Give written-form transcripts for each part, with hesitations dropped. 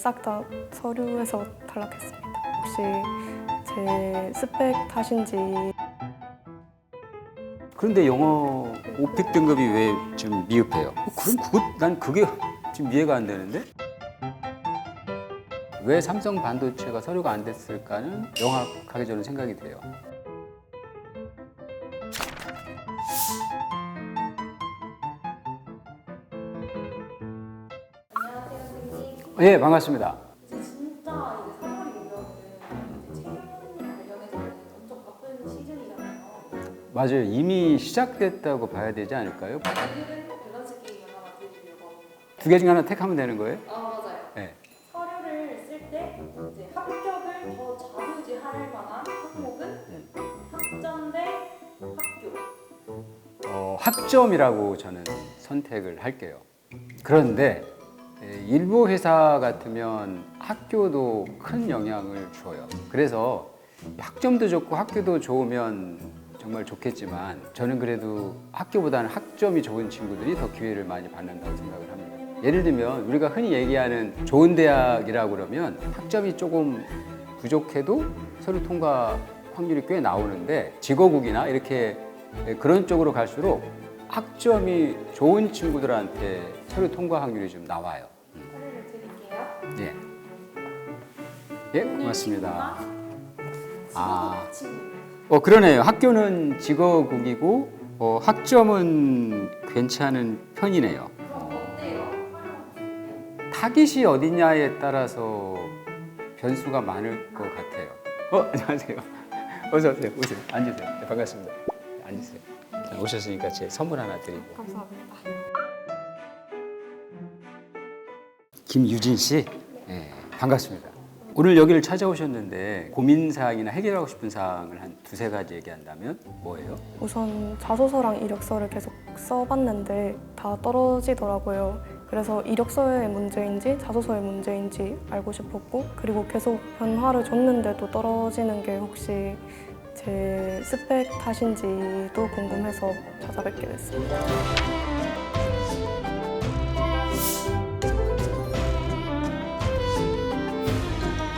싹 다 서류에서 탈락했습니다. 혹시 제 스펙 탓인지. 그런데 영어 5픽 등급이 왜 좀 미흡해요? 그럼 난 그게 좀 이해가 안 되는데? 왜 삼성 반도체가 서류가 안 됐을까는 명확하게 저는 생각이 돼요. 예, 반갑습니다. 진짜 이제 3월이면 이제 채용 관련해서는 엄청 바쁜 시즌이잖아요. 맞아요. 이미 시작됐다고 봐야 되지 않을까요? 오늘은 밸런스 게임을 하나 드리려고 합니다. 두 개 중에 하나 택하면 되는 거예요? 맞아요. 네. 서류를 쓸 때 이제 합격을 더 좌우지할 만한 항목은 학점 대 학교. 학점이라고 저는 선택을 할게요. 그런데 일부 회사 같으면 학교도 큰 영향을 줘요. 그래서 학점도 좋고 학교도 좋으면 정말 좋겠지만 저는 그래도 학교보다는 학점이 좋은 친구들이 더 기회를 많이 받는다고 생각을 합니다. 예를 들면 우리가 흔히 얘기하는 좋은 대학이라고 그러면 학점이 조금 부족해도 서류 통과 확률이 꽤 나오는데 직업국이나 이렇게 그런 쪽으로 갈수록 학점이 좋은 친구들한테 서류 통과 확률이 좀 나와요. 서류를 드릴게요. 예. 예, 고맙습니다. 아, 친구. 그러네요. 학교는 직업국이고 학점은 괜찮은 편이네요. 그럼 어때요? 타깃이 어디냐에 따라서 변수가 많을 것 같아요. 안녕하세요. 어서 오세요. 오세요. 앉으세요. 네, 반갑습니다. 앉으세요. 자, 오셨으니까 제 선물 하나 드리고. 감사합니다. 김유진 씨, 네, 반갑습니다. 오늘 여기를 찾아오셨는데 고민사항이나 해결하고 싶은 사항을 한 두세 가지 얘기한다면 뭐예요? 우선 자소서랑 이력서를 계속 써봤는데 다 떨어지더라고요. 그래서 이력서의 문제인지 자소서의 문제인지 알고 싶었고, 그리고 계속 변화를 줬는데도 떨어지는 게 혹시 제 스펙 탓인지도 궁금해서 찾아뵙게 됐습니다.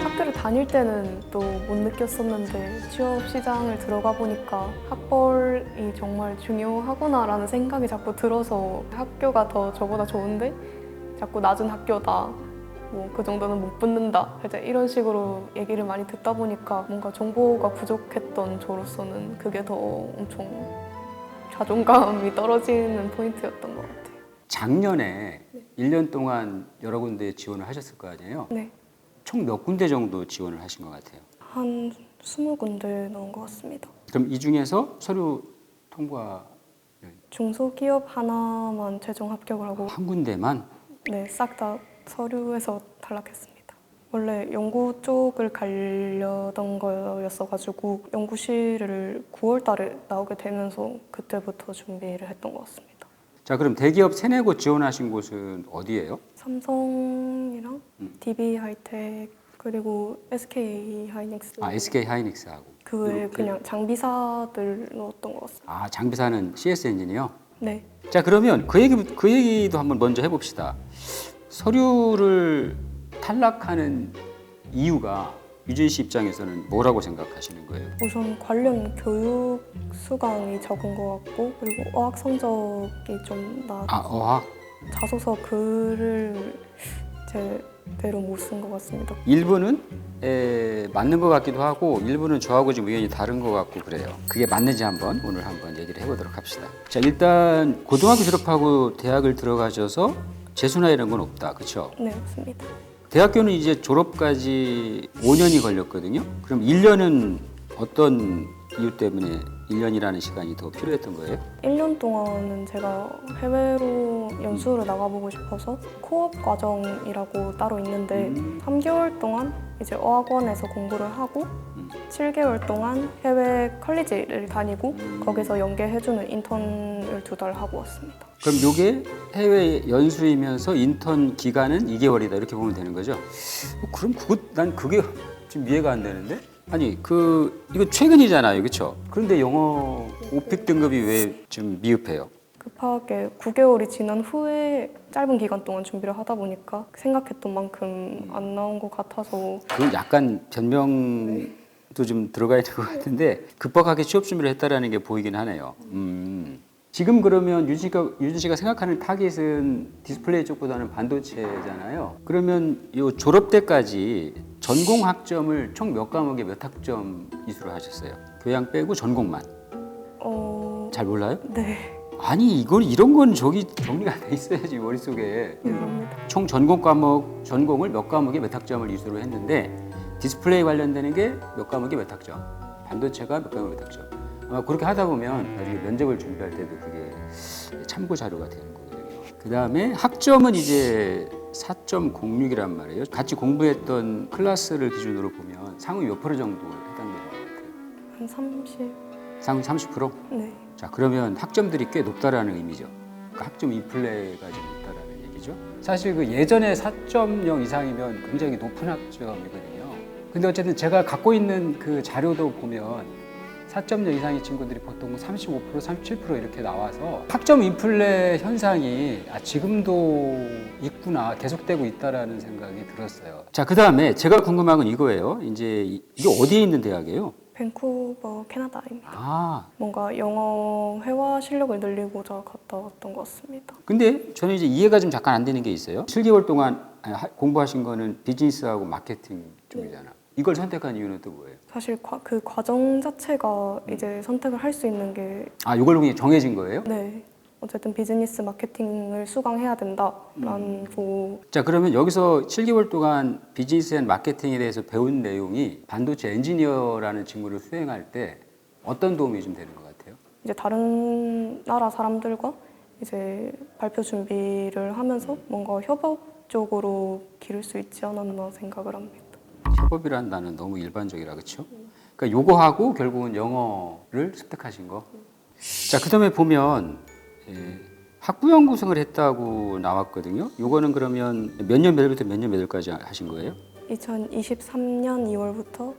학교를 다닐 때는 또 못 느꼈었는데 취업 시장을 들어가 보니까 학벌이 정말 중요하구나라는 생각이 자꾸 들어서 학교가 더 저보다 좋은데 자꾸 낮은 학교다, 뭐 그 정도는 못 붙는다, 이제 이런 식으로 얘기를 많이 듣다 보니까 뭔가 정보가 부족했던 저로서는 그게 더 엄청 자존감이 떨어지는 포인트였던 것 같아요. 작년에 1년 동안 여러 군데 지원을 하셨을 거 아니에요? 네, 총 몇 군데 정도 지원을 하신 것 같아요? 한 20군데 넣은 것 같습니다. 그럼 이 중에서 서류 통과 중소기업 하나만 최종 합격을 하고, 한 군데만? 네, 싹 다 서류에서 탈락했습니다. 원래 연구 쪽을 가려던 거였어가지고 연구실을 9월 달에 나오게 되면서 그때부터 준비를 했던 것 같습니다. 자, 그럼 대기업 세네 곳 지원하신 곳은 어디예요? 삼성이랑 DB 하이텍 그리고 SK 하이닉스, SK 하이닉스하고. 그 외에 그냥 장비사들 넣었던 것 같습니다. 장비사는 CS 엔지니어? 네, 자, 그러면 그 얘기도 한번 먼저 해봅시다. 서류를 탈락하는 이유가 유진 씨 입장에서는 뭐라고 생각하시는 거예요? 우선 관련 교육 수강이 적은 것 같고, 그리고 어학 성적이 좀 어학? 자소서 글을 제대로 못 쓴 것 같습니다. 일부는 맞는 것 같기도 하고 일부는 저하고 좀 의견이 다른 것 같고 그래요. 그게 맞는지 오늘 한번 얘기를 해보도록 합시다. 자, 일단 고등학교 졸업하고 대학을 들어가셔서 재수나 이런 건 없다, 그렇죠? 네, 맞습니다. 대학교는 이제 졸업까지 5년이 걸렸거든요. 그럼 1년은 어떤 이유 때문에 1년이라는 시간이 더 필요했던 거예요? 1년 동안은 제가 해외로 연수를 나가보고 싶어서 코업 과정이라고 따로 있는데 3개월 동안 이제 어학원에서 공부를 하고 7개월 동안 해외 컬리지를 다니고 거기서 연계해주는 인턴을 2달 하고 왔습니다. 그럼 이게 해외 연수이면서 인턴 기간은 2개월이다 이렇게 보면 되는 거죠? 그럼 난 그게 지금 이해가 안 되는데? 아니 이거 최근이잖아요, 그렇죠? 그런데 영어 5픽 등급이 왜 좀 미흡해요? 급하게 9개월이 지난 후에 짧은 기간 동안 준비를 하다 보니까 생각했던 만큼 안 나온 것 같아서 그건 약간 변명도 좀 들어가 있는 것 같은데 급박하게 취업 준비를 했다라는 게 보이긴 하네요. 지금 그러면 유진 씨가 생각하는 타깃은 디스플레이 쪽보다는 반도체잖아요. 그러면 이 졸업 때까지 전공 학점을 총 몇 과목에 몇 학점 이수를 하셨어요? 교양 빼고 전공만. 잘 몰라요? 네, 아니 이런 건 저기 정리가 돼 있어야지 머릿속에. 감사합니다. 총 전공을 몇 과목에 몇 학점을 이수를 했는데 디스플레이 관련되는 게 몇 과목에 몇 학점, 반도체가 몇 과목에 몇 학점. 아마 그렇게 하다 보면 나중에 면접을 준비할 때도 그게 참고 자료가 되는 거거든요. 그 다음에 학점은 이제 4.06이란 말이에요. 같이 공부했던 클래스를 기준으로 보면 상위 몇 프로 정도 해당되는 것 같아요? 한 30? 상위 30%? 네. 자, 그러면 학점들이 꽤 높다라는 의미죠. 그러니까 학점 인플레가 좀 있다라는 얘기죠. 사실 그 예전에 4.0 이상이면 굉장히 높은 학점이거든요. 근데 어쨌든 제가 갖고 있는 그 자료도 보면 4.0 이상의 친구들이 보통 35%, 37% 이렇게 나와서 학점 인플레 현상이 지금도 있구나, 계속되고 있다라는 생각이 들었어요. 자, 그 다음에 제가 궁금한 건 이거예요. 이제 이게 어디에 있는 대학이에요? 밴쿠버 캐나다입니다. 아, 뭔가 영어 회화 실력을 늘리고자 갔다 왔던 것 같습니다. 근데 저는 이제 이해가 좀 잠깐 안 되는 게 있어요. 7개월 동안 공부하신 거는 비즈니스하고 마케팅 쪽이잖아. 이걸 선택한 이유는 또 뭐예요? 사실 그 과정 자체가 이제 선택을 할 수 있는 게 이걸로 그냥 정해진 거예요? 네, 어쨌든 비즈니스 마케팅을 수강해야 된다라고 자, 그러면 여기서 7개월 동안 비즈니스 앤 마케팅에 대해서 배운 내용이 반도체 엔지니어라는 직무를 수행할 때 어떤 도움이 좀 되는 것 같아요? 이제 다른 나라 사람들과 이제 발표 준비를 하면서 뭔가 협업적으로 기를 수 있지 않았나 생각을 합니다. 협업이란 단어는 너무 일반적이라 그렇죠? 그러니까 요거하고 결국은 영어를 습득하신 거. 자, 그다음에 보면 학부연구생을 했다고 나왔거든요. 요거는 그러면 몇 년 몇월부터 몇 년 몇월까지 하신 거예요? 2023년 2월부터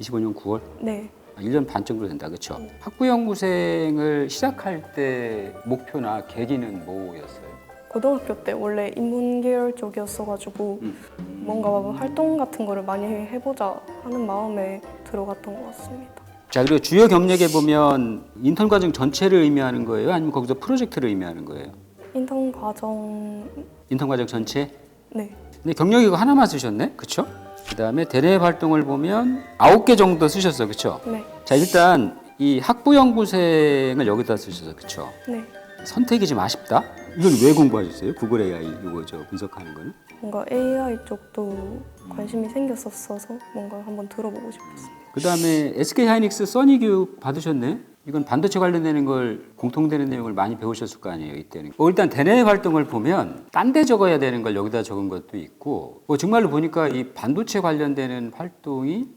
25년 9월? 네, 1년 반 정도 된다, 그렇죠? 학부연구생을 시작할 때 목표나 계기는 뭐였어요? 고등학교 때 원래 인문 계열 쪽이었어가지고 뭔가 활동 같은 거를 많이 해보자 하는 마음에 들어갔던 것 같습니다. 자, 그리고 주요 경력에 보면 인턴 과정 전체를 의미하는 거예요? 아니면 거기서 프로젝트를 의미하는 거예요? 인턴 과정 인턴 과정 전체? 네, 근데 경력 이거 하나만 쓰셨네? 그쵸? 그 다음에 대내 활동을 보면 9개 정도 쓰셨어, 그쵸? 네, 자, 일단 이 학부연구생을 여기다 쓰셔서, 그쵸? 네. 선택이 좀 아쉽다? 이건 왜 공부하셨어요? 구글 AI 이거 분석하는 거는? 뭔가 AI 쪽도 관심이 생겼었어서 뭔가 한번 들어보고 싶었어요. 그 다음에 SK 하이닉스 써니 교육 받으셨네? 이건 반도체 관련되는 걸 공통되는 내용을 많이 배우셨을 거 아니에요, 이때는. 일단 대내 활동을 보면 딴 데 적어야 되는 걸 여기다 적은 것도 있고 정말로 보니까 이 반도체 관련되는 활동이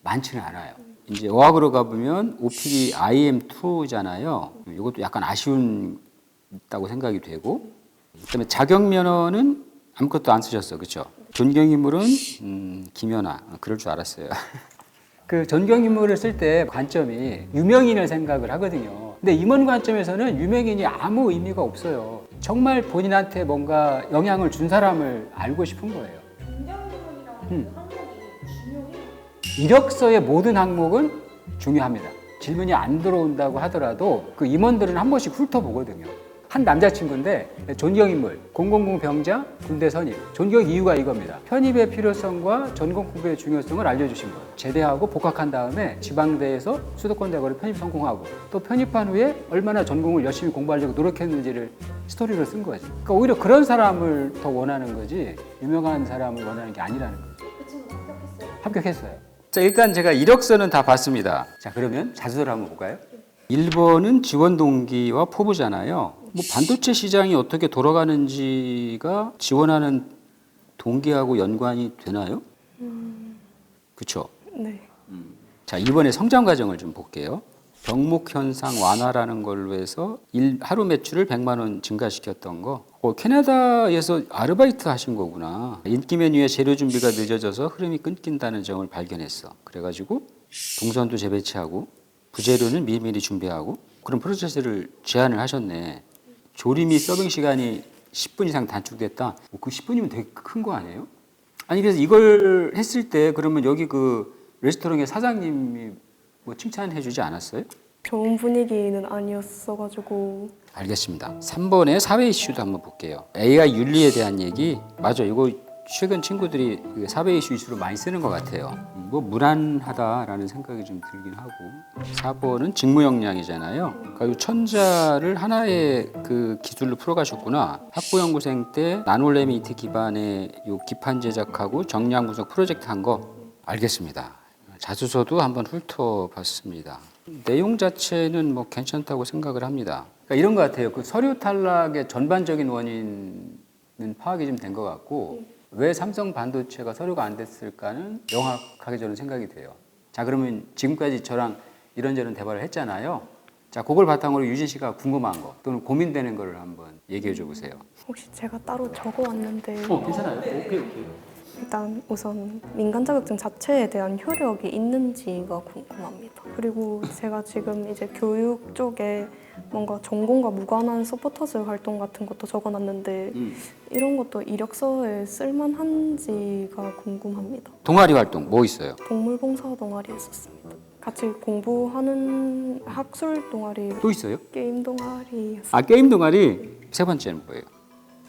많지는 않아요. 이제 어학으로 가보면 OPD IM2잖아요. 이것도 약간 아쉬웠다고 생각이 되고 그다음에 자격면허는 아무것도 안 쓰셨어, 그렇죠? 존경인물은 김연아, 그럴 줄 알았어요. 그 존경인물을 쓸 때 관점이 유명인을 생각을 하거든요. 근데 임원 관점에서는 유명인이 아무 의미가 없어요. 정말 본인한테 뭔가 영향을 준 사람을 알고 싶은 거예요. 존경인물이라는 그 항목이 중요해요. 이력서의 모든 항목은 중요합니다. 질문이 안 들어온다고 하더라도 그 임원들은 한 번씩 훑어보거든요. 한 남자친구인데 존경인물, 000 병자, 군대 선임. 존경 이유가 이겁니다. 편입의 필요성과 전공 공부의 중요성을 알려주신 거예요. 제대하고 복학한 다음에 지방대에서 수도권 대학으로 편입 성공하고 또 편입한 후에 얼마나 전공을 열심히 공부하려고 노력했는지를 스토리로 쓴 거지. 그러니까 오히려 그런 사람을 더 원하는 거지 유명한 사람을 원하는 게 아니라는 거예요. 그 친구 합격했어요. 합격했어요. 자, 일단 제가 이력서는 다 봤습니다. 자, 그러면 자소서를 한번 볼까요? 1번은 지원 동기와 포부잖아요. 뭐 반도체 시장이 어떻게 돌아가는지가 지원하는 동기하고 연관이 되나요? 그렇죠? 네, 자, 이번에 성장 과정을 좀 볼게요. 병목 현상 완화라는 걸로 해서 하루 매출을 100만 원 증가시켰던 거. 캐나다에서 아르바이트 하신 거구나. 인기 메뉴의 재료 준비가 늦어져서 흐름이 끊긴다는 점을 발견했어. 그래가지고 동선도 재배치하고 부재료는 미리미리 준비하고 그런 프로세스를 제안을 하셨네. 조리 및 서빙 시간이 10분 이상 단축됐다. 그 10분이면 되게 큰 거 아니에요? 아니 그래서 이걸 했을 때 그러면 여기 그 레스토랑의 사장님이 뭐 칭찬해 주지 않았어요? 좋은 분위기는 아니었어가지고 알겠습니다. 3번의 사회 이슈도 한번 볼게요. AI 윤리에 대한 얘기. 맞아, 이거 최근 친구들이 사회 이슈로 많이 쓰는 것 같아요. 뭐 무난하다라는 생각이 좀 들긴 하고. 4번은 직무 역량이잖아요. 그러니까 이 천자를 하나의 그 기술로 풀어가셨구나. 학부연구생 때 나놀레미트 기반의 요 기판 제작하고 정량 분석 프로젝트 한 거 알겠습니다. 자소서도 한번 훑어봤습니다. 내용 자체는 뭐 괜찮다고 생각을 합니다. 그러니까 이런 것 같아요. 그 서류 탈락의 전반적인 원인은 파악이 좀 된 것 같고 왜 삼성 반도체가 서류가 안 됐을까는 명확하게 저는 생각이 돼요. 자, 그러면 지금까지 저랑 이런저런 대화를 했잖아요. 자, 그걸 바탕으로 유진 씨가 궁금한 거 또는 고민되는 거를 한번 얘기해 줘 보세요. 혹시 제가 따로 적어왔는데 괜찮아요. 오케이. 일단 우선 민간 자격증 자체에 대한 효력이 있는지가 궁금합니다. 그리고 제가 지금 이제 교육 쪽에 뭔가 전공과 무관한 서포터즈 활동 같은 것도 적어놨는데 이런 것도 이력서에 쓸만한지가 궁금합니다. 동아리 활동 뭐 있어요? 동물봉사 동아리 했었습니다. 같이 공부하는 학술 동아리, 또 있어요? 게임 동아리 아, 게임 동아리. 세 번째는 뭐예요?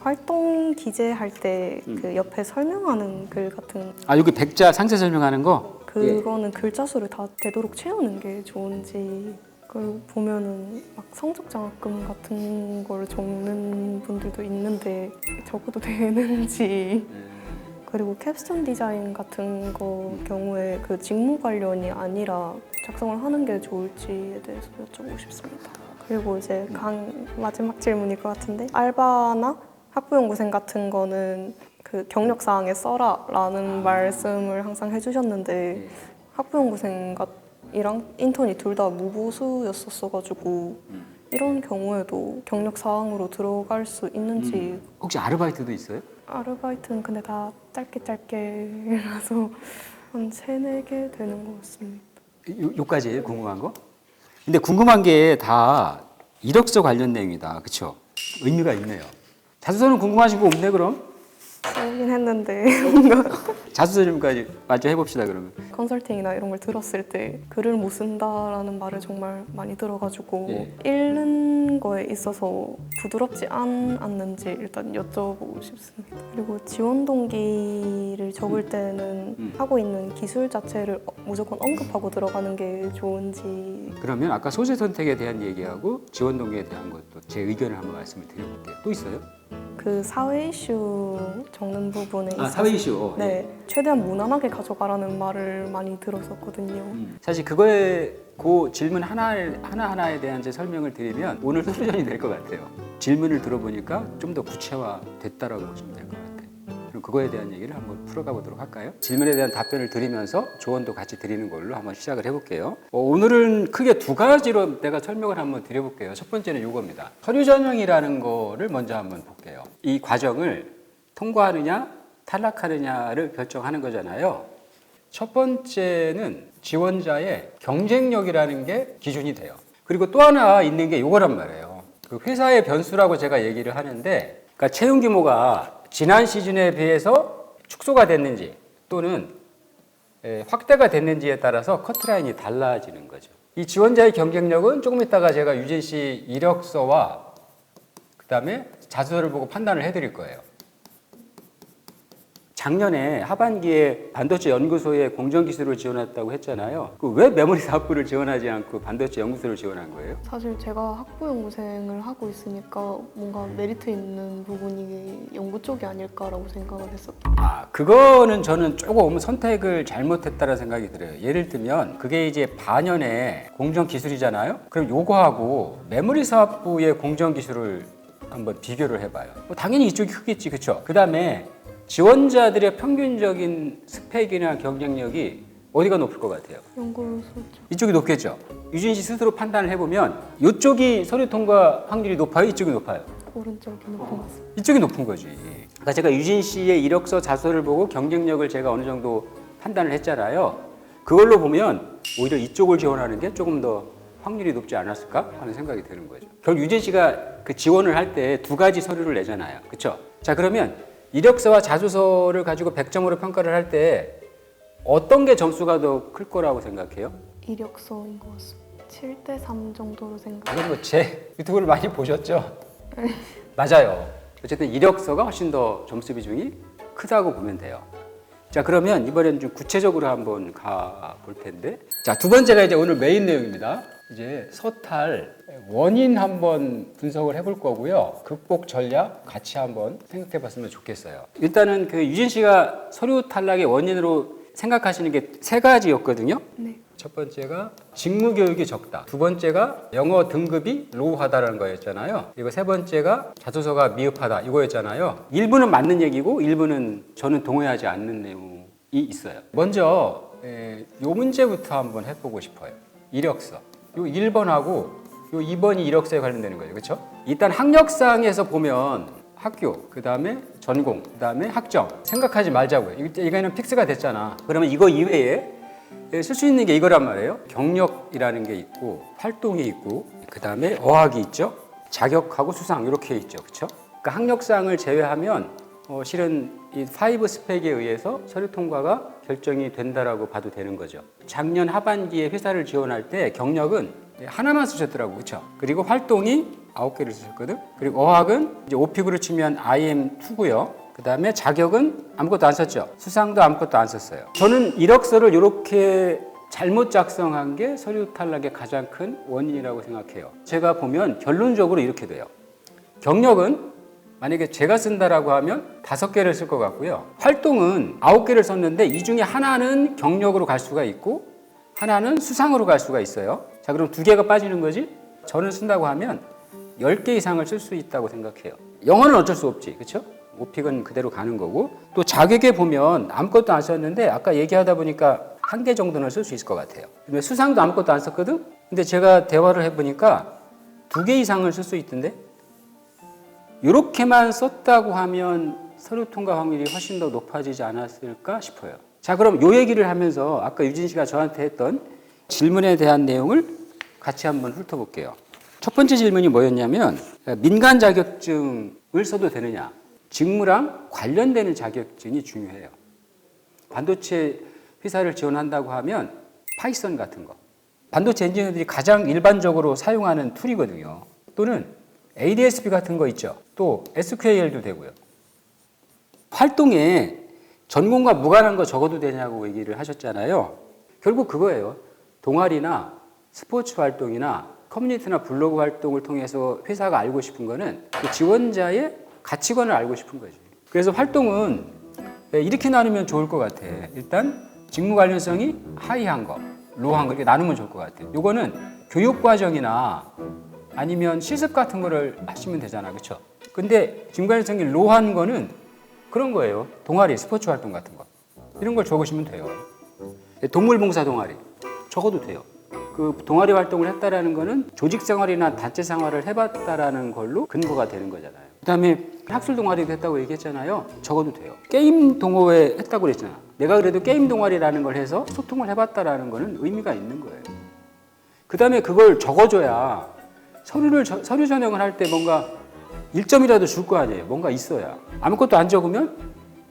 활동 기재할 때 그 옆에 설명하는 글 같은 아, 여기 백자 상세 설명하는 거? 그거는 글자 수를 다 되도록 채우는 게 좋은지. 그리고 보면은 막 성적 장학금 같은 걸 적는 분들도 있는데 적어도 되는지. 그리고 캡스톤 디자인 같은 거 경우에 그 직무 관련이 아니라 작성을 하는 게 좋을지에 대해서 여쭤보고 싶습니다. 그리고 이제 마지막 질문일 것 같은데 알바나 학부연구생 같은 거는 그 경력 사항에 써라라는 말씀을 항상 해주셨는데 학부연구생이랑 인턴이 둘 다 무보수였었어가지고 이런 경우에도 경력 사항으로 들어갈 수 있는지. 혹시 아르바이트도 있어요? 아르바이트는 근데 다 짧게라서 한 3-4개 되는 것 같습니다. 요까지예요? 궁금한 거? 근데 궁금한 게 다 이력서 관련 내용이다. 그렇죠? 의미가 있네요. 자소서는 궁금하신 거 없네 그럼? 써긴 했는데 뭔가 자소서 좀까지 마저 해봅시다 그러면. 컨설팅이나 이런 걸 들었을 때 글을 못 쓴다라는 말을 정말 많이 들어가지고 예. 읽는 거에 있어서 부드럽지 않았는지 일단 여쭤보고 싶습니다. 그리고 지원 동기를 적을 때는 하고 있는 기술 자체를 무조건 언급하고 들어가는 게 좋은지. 그러면 아까 소재 선택에 대한 얘기하고 지원 동기에 대한 것도 제 의견을 한번 말씀을 드려볼게요. 또 있어요? 그 사회 이슈 적는 부분에 있어서 사회 이슈. 네, 최대한 무난하게 가져가라는 말을 많이 들었었거든요. 사실 그거에 그 질문 하나하나에 대한 제 설명을 드리면 오늘 소전이 될 것 같아요. 질문을 들어보니까 좀 더 구체화됐다라고 보시면 될 것 같아요. 그럼 그거에 대한 얘기를 한번 풀어가보도록 할까요? 질문에 대한 답변을 드리면서 조언도 같이 드리는 걸로 한번 시작을 해볼게요. 오늘은 크게 2가지로 내가 설명을 한번 드려볼게요. 첫 번째는 이겁니다. 서류 전형이라는 거를 먼저 한번 볼게요. 이 과정을 통과하느냐 탈락하느냐를 결정하는 거잖아요. 첫 번째는 지원자의 경쟁력이라는 게 기준이 돼요. 그리고 또 하나 있는 게 이거란 말이에요. 그 회사의 변수라고 제가 얘기를 하는데, 그러니까 채용 규모가 지난 시즌에 비해서 축소가 됐는지 또는 확대가 됐는지에 따라서 커트라인이 달라지는 거죠. 이 지원자의 경쟁력은 조금 있다가 제가 유진 씨 이력서와 그다음에 자소서를 보고 판단을 해드릴 거예요. 작년에 하반기에 반도체 연구소에 공정기술을 지원했다고 했잖아요. 왜 메모리 사업부를 지원하지 않고 반도체 연구소를 지원한 거예요? 사실 제가 학부연구생을 하고 있으니까 뭔가 메리트 있는 부분이 연구 쪽이 아닐까라고 생각을 했었죠. 그거는 저는 조금 선택을 잘못했다는 생각이 들어요. 예를 들면 그게 이제 반년의 공정기술이잖아요. 그럼 요거하고 메모리 사업부의 공정기술을 한번 비교를 해봐요. 당연히 이쪽이 크겠지, 그렇죠? 그 다음에 지원자들의 평균적인 스펙이나 경쟁력이 어디가 높을 것 같아요? 연구소죠. 이쪽이 높겠죠? 유진 씨 스스로 판단을 해보면 이쪽이 서류 통과 확률이 높아요? 이쪽이 높아요? 오른쪽이 높은 것 같습니다. 이쪽이 높은 거지. 그러니까 제가 유진 씨의 이력서 자소를 보고 경쟁력을 제가 어느 정도 판단을 했잖아요. 그걸로 보면 오히려 이쪽을 지원하는 게 조금 더 확률이 높지 않았을까 하는 생각이 드는 거죠. 결국 유진 씨가 그 지원을 할 때 두 가지 서류를 내잖아요. 그렇죠? 자, 그러면 이력서와 자소서를 가지고 100점으로 평가를 할 때 어떤 게 점수가 더 클 거라고 생각해요? 이력서인 것 같습니다. 7대 3 정도로 생각. 그리고 제 유튜브를 많이 보셨죠? 맞아요. 어쨌든 이력서가 훨씬 더 점수 비중이 크다고 보면 돼요. 자, 그러면 이번엔 좀 구체적으로 한번 가볼 텐데, 자, 두 번째가 이제 오늘 메인 내용입니다. 이제 서탈 원인 한번 분석을 해볼 거고요. 극복 전략 같이 한번 생각해 봤으면 좋겠어요. 일단은 그 유진 씨가 서류 탈락의 원인으로 생각하시는 게 세 가지였거든요. 네. 첫 번째가 직무 교육이 적다. 두 번째가 영어 등급이 로우하다라는 거였잖아요. 그리고 세 번째가 자소서가 미흡하다 이거였잖아요. 일부는 맞는 얘기고 일부는 저는 동의하지 않는 내용이 있어요. 먼저 이 문제부터 한번 해보고 싶어요. 이력서. 요 1번하고 요 2번이 이력서에 관련되는 거예요. 그렇죠? 일단 학력상에서 보면 학교, 그 다음에 전공, 그 다음에 학점 생각하지 말자고요. 이거는 픽스가 됐잖아. 그러면 이거 이외에 쓸 수 있는 게 이거란 말이에요. 경력이라는 게 있고 활동이 있고 그 다음에 어학이 있죠. 자격하고 수상 이렇게 있죠. 그렇죠? 그러니까 학력상을 제외하면 실은 이 5 스펙에 의해서 서류 통과가 결정이 된다라고 봐도 되는 거죠. 작년 하반기에 회사를 지원할 때 경력은 하나만 쓰셨더라고. 그렇죠? 그리고 활동이 9개를 쓰셨거든. 그리고 어학은 이제 오픽으로 치면 IM2고요. 그 다음에 자격은 아무것도 안 썼죠. 수상도 아무것도 안 썼어요. 저는 이력서를 이렇게 잘못 작성한 게 서류 탈락의 가장 큰 원인이라고 생각해요. 제가 보면 결론적으로 이렇게 돼요. 경력은 만약에 제가 쓴다라고 하면 5개를 쓸 것 같고요. 활동은 9개를 썼는데 이 중에 하나는 경력으로 갈 수가 있고 하나는 수상으로 갈 수가 있어요. 자, 그럼 2개가 빠지는 거지? 저는 쓴다고 하면 10개 이상을 쓸 수 있다고 생각해요. 영어는 어쩔 수 없지. 그렇죠? 오픽은 그대로 가는 거고 또 자격에 보면 아무것도 안 썼는데 아까 얘기하다 보니까 1개 정도는 쓸 수 있을 것 같아요. 수상도 아무것도 안 썼거든? 근데 제가 대화를 해보니까 2개 이상을 쓸 수 있던데 이렇게만 썼다고 하면 서류 통과 확률이 훨씬 더 높아지지 않았을까 싶어요. 자, 그럼 이 얘기를 하면서 아까 유진 씨가 저한테 했던 질문에 대한 내용을 같이 한번 훑어볼게요. 첫 번째 질문이 뭐였냐면 민간 자격증을 써도 되느냐. 직무랑 관련되는 자격증이 중요해요. 반도체 회사를 지원한다고 하면 파이썬 같은 거. 반도체 엔지니어들이 가장 일반적으로 사용하는 툴이거든요. 또는 ADSB 같은 거 있죠. 또 SQL도 되고요. 활동에 전공과 무관한 거 적어도 되냐고 얘기를 하셨잖아요. 결국 그거예요. 동아리나 스포츠 활동이나 커뮤니티나 블로그 활동을 통해서 회사가 알고 싶은 거는 그 지원자의 가치관을 알고 싶은 거지. 그래서 활동은 이렇게 나누면 좋을 것 같아. 일단 직무 관련성이 하이한 거, 로우한 거 이렇게 나누면 좋을 것 같아. 요거는 교육 과정이나 아니면 실습 같은 거를 하시면 되잖아. 그렇죠? 근데 직무 관련성이 로우한 거는 그런 거예요. 동아리, 스포츠 활동 같은 거. 이런 걸 적으시면 돼요. 동물봉사 동아리 적어도 돼요. 그 동아리 활동을 했다라는 거는 조직 생활이나 단체 생활을 해봤다라는 걸로 근거가 되는 거잖아요. 그다음에 학술 동아리도 했다고 얘기했잖아요. 적어도 돼요. 게임 동호회 했다고 그랬잖아. 내가 그래도 게임 동아리라는 걸 해서 소통을 해봤다라는 거는 의미가 있는 거예요. 그다음에 그걸 적어줘야 서류 전형을 할 때 뭔가 1점이라도 줄 거 아니에요. 뭔가 있어야. 아무것도 안 적으면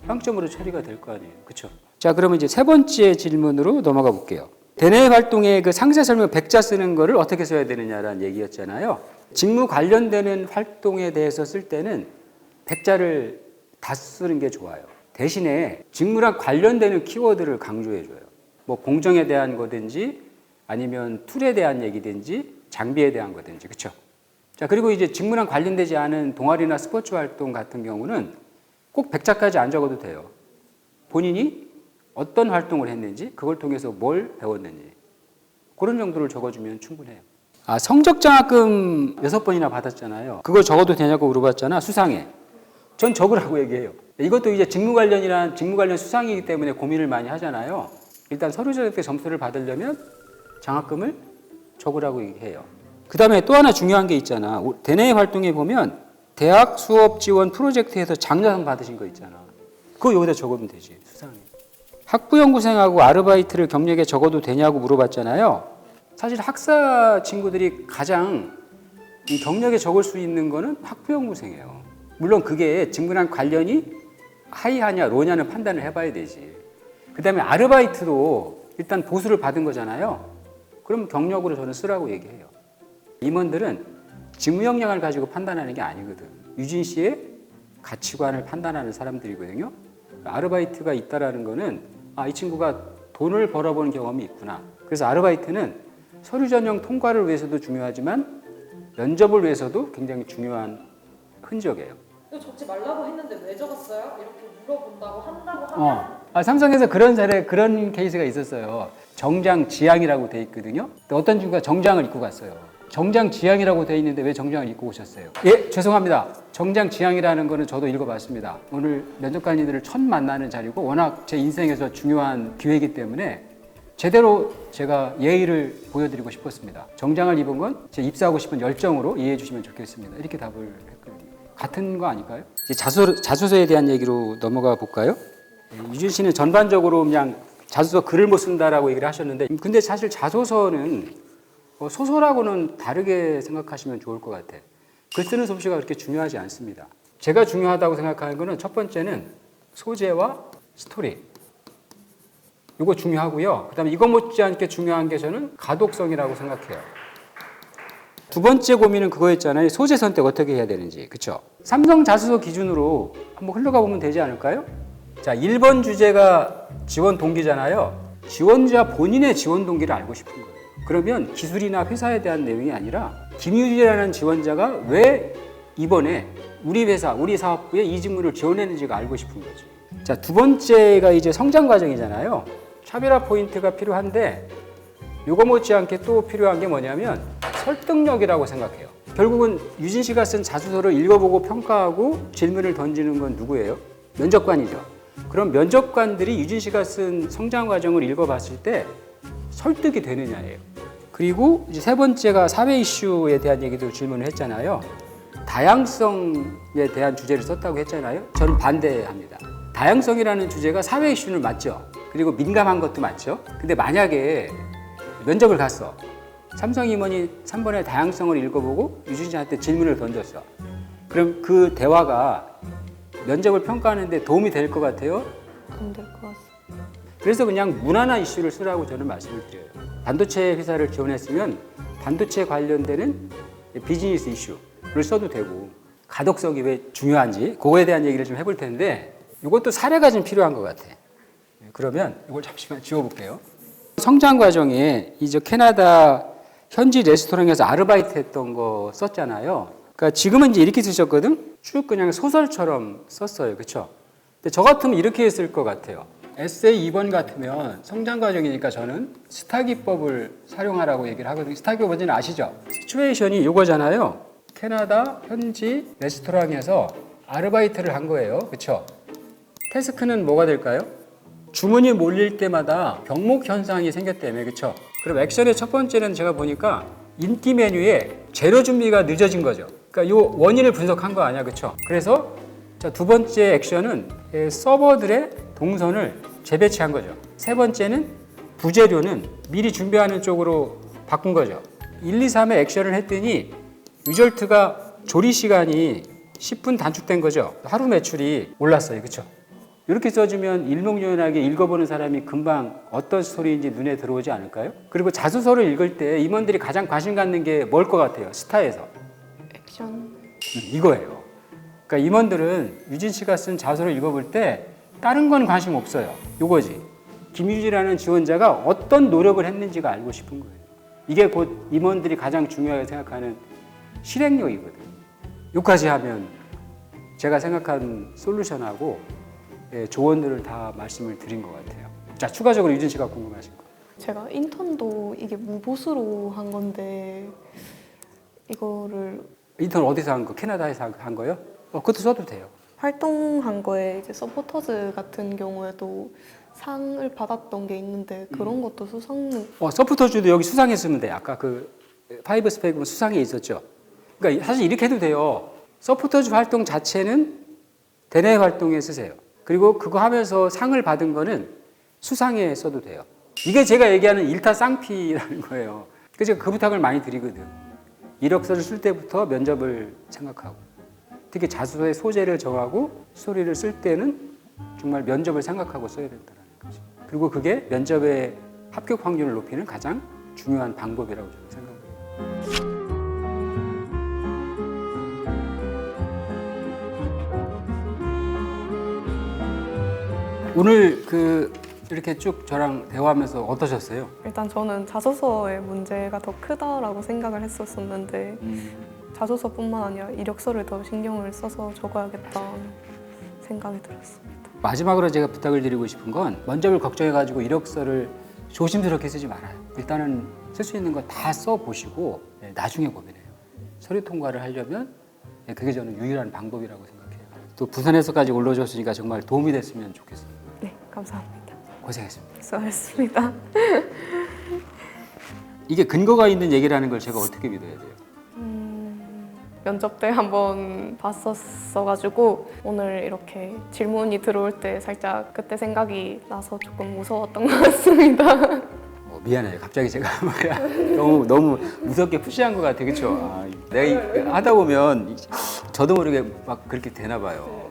빵점으로 처리가 될 거 아니에요. 그렇죠? 자, 그러면 이제 세 번째 질문으로 넘어가 볼게요. 대내 활동의 그 상세 설명 100자 쓰는 거를 어떻게 써야 되느냐라는 얘기였잖아요. 직무 관련되는 활동에 대해서 쓸 때는 100자를 다 쓰는 게 좋아요. 대신에 직무랑 관련되는 키워드를 강조해줘요. 뭐 공정에 대한 거든지 아니면 툴에 대한 얘기든지 장비에 대한 거든지. 그렇죠? 자, 그리고 이제 직무랑 관련되지 않은 동아리나 스포츠 활동 같은 경우는 꼭 100자까지 안 적어도 돼요. 본인이 어떤 활동을 했는지, 그걸 통해서 뭘 배웠는지 그런 정도를 적어주면 충분해요. 아, 성적장학금 6번이나 받았잖아요. 그걸 적어도 되냐고 물어봤잖아. 수상해. 전 적으라고 얘기해요. 이것도 이제 직무 관련 수상이기 때문에 고민을 많이 하잖아요. 일단 서류 전형 때 점수를 받으려면 장학금을 적으라고 얘기해요. 그 다음에 또 하나 중요한 게 있잖아. 대내 활동에 보면 대학 수업 지원 프로젝트에서 장려상 받으신 거 있잖아. 그거 여기다 적으면 되지. 수상해. 학부연구생하고 아르바이트를 경력에 적어도 되냐고 물어봤잖아요. 사실 학사 친구들이 가장 이 경력에 적을 수 있는 거는 학부연구생이에요. 물론 그게 직무랑 관련이 하이하냐 로냐는 판단을 해봐야 되지. 그 다음에 아르바이트도 일단 보수를 받은 거잖아요. 그럼 경력으로 저는 쓰라고 얘기해요. 임원들은 직무 역량을 가지고 판단하는 게 아니거든. 유진 씨의 가치관을 판단하는 사람들이거든요. 아르바이트가 있다라는 거는 이 친구가 돈을 벌어본 경험이 있구나. 그래서 아르바이트는 서류 전형 통과를 위해서도 중요하지만 면접을 위해서도 굉장히 중요한 흔적이에요. 이거 적지 말라고 했는데 왜 적었어요? 이렇게 물어본다고 한다고 하면 삼성에서 그런 케이스가 있었어요. 정장 지향이라고 돼 있거든요. 근데 어떤 친구가 정장을 입고 갔어요. 정장 지향이라고 돼 있는데 왜 정장을 입고 오셨어요? 예, 죄송합니다. 정장 지향이라는 거는 저도 읽어봤습니다. 오늘 면접관님들을 처음 만나는 자리고 워낙 제 인생에서 중요한 기회이기 때문에 제대로 제가 예의를 보여드리고 싶었습니다. 정장을 입은 건 제 입사하고 싶은 열정으로 이해해 주시면 좋겠습니다. 이렇게 답을 했거든요. 같은 거 아닐까요? 이제 자소서에 대한 얘기로 넘어가 볼까요? 유진 씨는 전반적으로 그냥 자소서 글을 못 쓴다라고 얘기를 하셨는데, 근데 사실 자소서는 소설하고는 다르게 생각하시면 좋을 것 같아요. 글 쓰는 솜씨가 그렇게 중요하지 않습니다. 제가 중요하다고 생각하는 거는 첫 번째는 소재와 스토리. 이거 중요하고요. 그다음에 이거 못지않게 중요한 게 저는 가독성이라고 생각해요. 두 번째 고민은 그거였잖아요. 소재 선택 어떻게 해야 되는지. 그렇죠? 삼성 자소서 기준으로 한번 흘러가 보면 되지 않을까요? 자, 1번 주제가 지원 동기잖아요. 지원자 본인의 지원 동기를 알고 싶은 거예요. 그러면 기술이나 회사에 대한 내용이 아니라 김유진이라는 지원자가 왜 이번에 우리 회사, 우리 사업부에 이 직무를 지원했는지가 알고 싶은 거죠. 자, 두 번째가 이제 성장 과정이잖아요. 차별화 포인트가 필요한데 요거 못지않게 또 필요한 게 뭐냐면 설득력이라고 생각해요. 결국은 유진 씨가 쓴 자소서를 읽어보고 평가하고 질문을 던지는 건 누구예요? 면접관이죠. 그럼 면접관들이 유진 씨가 쓴 성장 과정을 읽어봤을 때 설득이 되느냐예요. 그리고 이제 세 번째가 사회 이슈에 대한 얘기도 질문을 했잖아요. 다양성에 대한 주제를 썼다고 했잖아요. 저는 반대합니다. 다양성이라는 주제가 사회 이슈는 맞죠. 그리고 민감한 것도 맞죠. 근데 만약에 면접을 갔어. 삼성 임원이 3번의 다양성을 읽어보고 유진 씨한테 질문을 던졌어. 그럼 그 대화가 면접을 평가하는데 도움이 될 것 같아요? 안 될 것 같습니다. 그래서 그냥 무난한 이슈를 쓰라고 저는 말씀을 드려요. 반도체 회사를 지원했으면 반도체 관련되는 비즈니스 이슈를 써도 되고 가독성이 왜 중요한지 그거에 대한 얘기를 좀 해볼 텐데 이것도 사례가 좀 필요한 것 같아. 그러면 이걸 잠시만 지워볼게요. 성장 과정에 이제 캐나다 현지 레스토랑에서 아르바이트 했던 거 썼잖아요. 그러니까 지금은 이제 이렇게 쓰셨거든? 쭉 그냥 소설처럼 썼어요. 그렇죠? 근데 저 같으면 이렇게 했을 것 같아요. 에세이 2번 같으면 성장 과정이니까 저는 스타 기법을 사용하라고 얘기를 하거든요. 스타 기법 뭔지는 아시죠? 시츄에이션이 이거잖아요. 캐나다 현지 레스토랑에서 아르바이트를 한 거예요. 그렇죠? 태스크는 뭐가 될까요? 주문이 몰릴 때마다 병목 현상이 생겼다며. 그렇죠? 그럼 액션의 첫 번째는 제가 보니까 인기 메뉴에 재료 준비가 늦어진 거죠. 그러니까 이 원인을 분석한 거 아니야. 그렇죠? 그래서 자, 두 번째 액션은 서버들의 동선을 재배치한 거죠. 세 번째는 부재료는 미리 준비하는 쪽으로 바꾼 거죠. 1, 2, 3의 액션을 했더니 리절트가 조리 시간이 10분 단축된 거죠. 하루 매출이 올랐어요. 그렇죠? 이렇게 써주면 일목요연하게 읽어보는 사람이 금방 어떤 스토리인지 눈에 들어오지 않을까요? 그리고 자소서를 읽을 때 임원들이 가장 관심 갖는 게 뭘 것 같아요? 스타에서. 액션. 이거예요. 그러니까 임원들은 유진 씨가 쓴 자소서를 읽어볼 때 다른 건 관심 없어요. 이거지. 김유진이라는 지원자가 어떤 노력을 했는지가 알고 싶은 거예요. 이게 곧 임원들이 가장 중요하게 생각하는 실행력이거든요. 여기까지 하면 제가 생각한 솔루션하고 조언들을 다 말씀을 드린 것 같아요. 자, 추가적으로 유진 씨가 궁금하신 거. 제가 인턴도 이게 무보수로 한 건데 이거를 인턴 어디서 한 거? 캐나다에서 한 거요? 그것도 써도 돼요. 활동한 거에 이제 서포터즈 같은 경우에도 상을 받았던 게 있는데 그런 것도 수상. 서포터즈도 여기 수상했으면 돼. 아까 그 파이브 스펙은 수상에 있었죠. 그러니까 사실 이렇게 해도 돼요. 서포터즈 활동 자체는 대내 활동에 쓰세요. 그리고 그거 하면서 상을 받은 거는 수상에 써도 돼요. 이게 제가 얘기하는 일타 쌍피라는 거예요. 그래서 제가 그 부탁을 많이 드리거든. 이력서를 쓸 때부터 면접을 생각하고, 특히 자소서의 소재를 정하고 스토리를 쓸 때는 정말 면접을 생각하고 써야 된다는 거지. 그리고 그게 면접의 합격 확률을 높이는 가장 중요한 방법이라고 저는 생각해요. 오늘 이렇게 쭉 저랑 대화하면서 어떠셨어요? 일단 저는 자소서의 문제가 더 크다라고 생각을 했었었는데 자소서뿐만 아니라 이력서를 더 신경을 써서 적어야겠다는 생각이 들었습니다. 마지막으로 제가 부탁을 드리고 싶은 건 면접을 걱정해가지고 이력서를 조심스럽게 쓰지 말아요. 일단은 쓸 수 있는 거 다 써보시고 나중에 고민해요. 서류 통과를 하려면 그게 저는 유일한 방법이라고 생각해요. 또 부산에서까지 올라오셨으니까 정말 도움이 됐으면 좋겠어요. 네, 감사합니다. 고생했습니다. 수고하셨습니다. 이게 근거가 있는 얘기라는 걸 제가 어떻게 믿어야 돼요? 면접 때 한번 봤었어가지고 오늘 이렇게 질문이 들어올 때 살짝 그때 생각이 나서 조금 무서웠던 것 같습니다. 미안해요. 갑자기 제가 너무 무섭게 푸시한 것 같아, 그렇죠? 내가 하다 보면 저도 모르게 막 그렇게 되나 봐요.